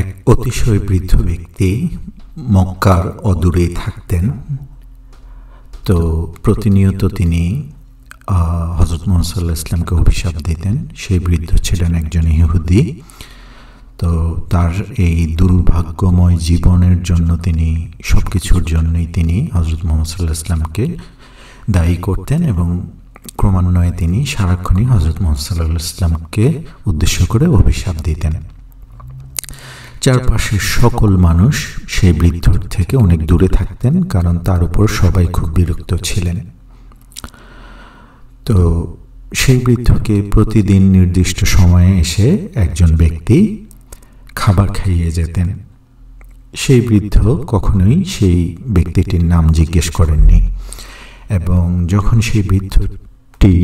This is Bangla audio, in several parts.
এক অতিশয় বৃদ্ধ ব্যক্তি মক্কার অদূরে থাকতেন। তো প্রতিনিয়ত তিনি হযরত মুহাম্মদ সাল্লাল্লাহু আলাইহি ওয়াসাল্লামকে অভিশাপ দিতেন। সেই বৃদ্ধ ছিলেন একজন ইহুদি। তো তার এই দুর্ভাগ্যময় জীবনের জন্য তিনি সবকিছুর জন্যই তিনি হযরত মুহাম্মদ সাল্লাল্লাহু আলাইহি ওয়াসাল্লামকে দায়ী করতেন এবং ক্রমান্বয়ে তিনি সারাক্ষণই হযরত মুহাম্মদ সাল্লাল্লাহু আলাইহি ওয়াসাল্লামকে উদ্দেশ্য করে অভিশাপ দিতেন। চারপাশের সকল মানুষ সেই বৃদ্ধর থেকে অনেক দূরে থাকতেন, কারণ তার উপর সবাই খুব বিরক্ত ছিলেন। তো সেই বৃদ্ধকে প্রতিদিন নির্দিষ্ট সময়ে এসে একজন ব্যক্তি খাবার খাইয়ে যেতেন। সেই বৃদ্ধ কখনোই সেই ব্যক্তিটির নাম জিজ্ঞেস করেননি, এবং যখন সেই বৃদ্ধটি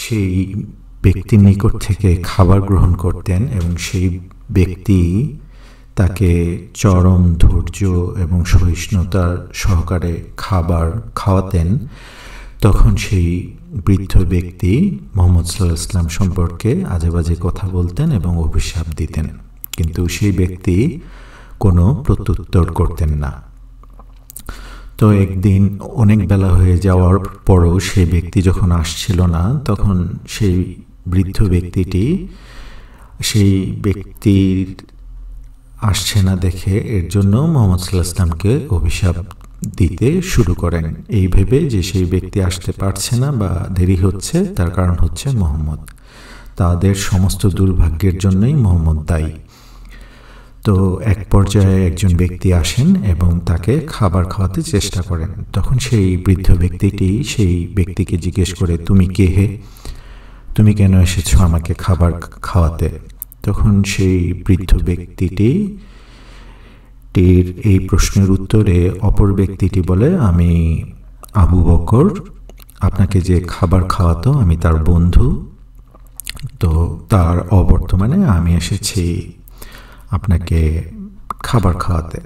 সেই ব্যক্তির নিকট থেকে খাবার গ্রহণ করতেন এবং সেই ব্যক্তি তাকে চরম ধৈর্য এবং সহিষ্ণুতার সহকারে খাবার খাওয়াতেন, তখন সেই বৃদ্ধ ব্যক্তি মুহাম্মদ সাল্লাল্লাহু আলাইহি ওয়াসাল্লাম সম্পর্কে আজেবাজে কথা বলতেন এবং অভিশাপ দিতেন, কিন্তু সেই ব্যক্তি কোনো প্রত্যুত্তর করতেন না। তো একদিন অনেক বেলা হয়ে যাওয়ার পরও সেই ব্যক্তি যখন আসছিল না, তখন সেই বৃদ্ধ ব্যক্তিটি সেই ব্যক্তির আসছে না দেখে এর জন্য মুহাম্মদ সাল্লাল্লাহু আলাইহি ওয়াসাল্লামকে অভিশাপ দিতে শুরু করেন, এই ভেবে যে সেই ব্যক্তি আসতে পারছে না বা দেরি হচ্ছে, তার কারণ হচ্ছে মুহাম্মদ। তাদের সমস্ত দুর্ভাগ্যের জন্যই মুহাম্মদ দায়ী। তো এক পর্যায়ে একজন ব্যক্তি আসেন এবং তাকে খাবার খাওয়াতে চেষ্টা করেন। তখন সেই বৃদ্ধ ব্যক্তিটি সেই ব্যক্তিকে জিজ্ঞেস করে, তুমি কে হে? তুমি কেন এসেছো আমাকে খাবার খাওয়াতে? তখন সেই বৃদ্ধ ব্যক্তিটি এই প্রশ্নের উত্তরে অপর ব্যক্তিটি বলে, আমি আবু বকর, আপনাকে যে খাবার খাওয়াতো আমি তার বন্ধু। তো তার অবর্তমানে আমি এসেছি আপনাকে খাবার খাওয়াতে।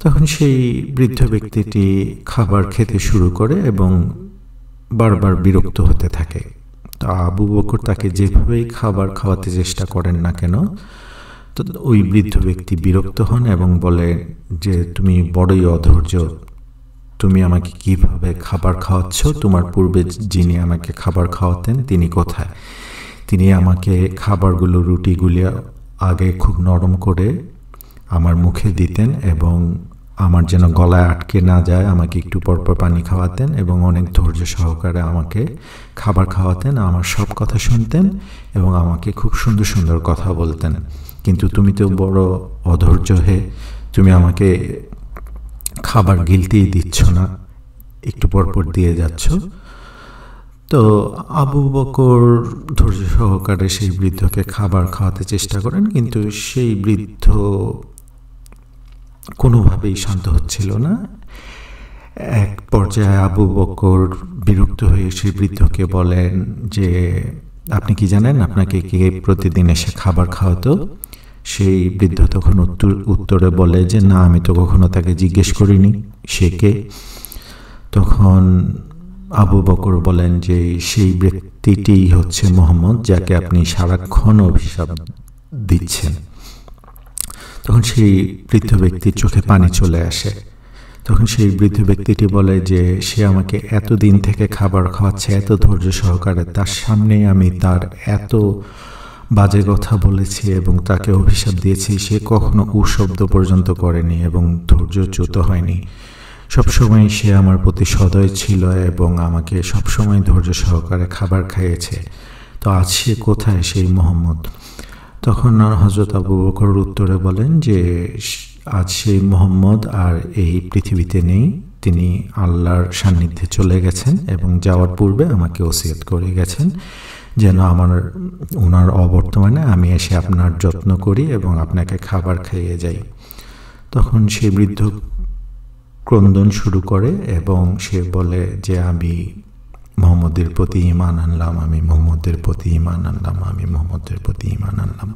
তখন সেই বৃদ্ধ ব্যক্তিটি খাবার খেতে শুরু করে এবং বারবার বিরক্ত হতে থাকে। তো আবু বকর তাকে যেভাবেই খাবার খাওয়াতে চেষ্টা করেন না কেন, তো ওই বৃদ্ধ ব্যক্তি বিরক্ত হন এবং বলে যে তুমি বড়ই অধৈর্য, তুমি আমাকে কিভাবে খাবার খাওয়াচ্ছ? তোমার পূর্বে যিনি আমাকে খাবার খাওয়াতেন তিনি কোথায়? তিনি আমাকে খাবারগুলো, রুটিগুলি আগে খুব নরম করে আমার মুখে দিতেন এবং আমার যেন গলায় আটকে না যায় আমাকে একটু পরপর পানি খাওয়াতেন এবং অনেক ধৈর্য সহকারে আমাকে খাবার খাওয়াতেন, আমার সব কথা শুনতেন এবং আমাকে খুব সুন্দর সুন্দর কথা বলতেন। কিন্তু তুমি তো বড় অধৈর্য হে, তুমি আমাকে খাবার গিলতেই দিচ্ছ না, একটু পরপর দিয়ে যাচ্ছ। তো আবু বকর ধৈর্য সহকারে সেই বৃদ্ধকে খাবার খাওয়াতে চেষ্টা করেন, কিন্তু সেই বৃদ্ধ কোনোভাবেই শান্ত হচ্ছিল না। এক পর্যায়ে আবু বকর বিরক্ত হয়ে সেই বৃদ্ধকে বলেন যে আপনি কি জানেন আপনাকে কে প্রতিদিন এসে খাবার খাওয়াতো? সেই বৃদ্ধ তখন উত্তরে বলে যে না, আমি তো কখনো তাকে জিজ্ঞেস করিনি সে কে। তখন আবু বকর বলেন যে সেই ব্যক্তিটি হচ্ছে মুহাম্মদ, যাকে আপনি সারাক্ষণ অভিশাপ দিচ্ছেন। তখন সেই বৃদ্ধ ব্যক্তির চোখে পানি চলে আসে। তখন সেই বৃদ্ধ ব্যক্তিটি বলে যে সে আমাকে এতদিন থেকে খাবার খাওয়াচ্ছে এত ধৈর্য সহকারে, তার সামনে আমি তার এত বাজে কথা বলেছি এবং তাকে অভিশাপ দিয়েছি, সে কখনো শব্দ পর্যন্ত করেনি এবং ধৈর্যচ্যুত হয়নি। সবসময় সে আমার প্রতি সদয় ছিল এবং আমাকে সবসময় ধৈর্য সহকারে খাবার খাইয়েছে। তো আজ সে কোথায়, সেই মুহাম্মদ? তখন হযরত আবু বকর উত্তরে বলেন যে আজ সেই মুহাম্মদ আর এই পৃথিবীতে নেই, তিনি আল্লাহর সান্নিধ্যে চলে গেছেন এবং যাওয়ার পূর্বে আমাকে ওসিয়ত করে গেছেন যেন ওনার অবর্তমানে আমি এসে আপনার যত্ন করি এবং আপনাকে খাবার খাইয়ে যাই। তখন সেই বৃদ্ধ ক্রন্দন শুরু করে এবং সে বলে যে আমি মুহাম্মদের প্রতি ঈমান আনলাম, আমি মুহাম্মদের প্রতি ঈমান আনলাম, আমি মুহাম্মদের প্রতি ঈমান আনলাম।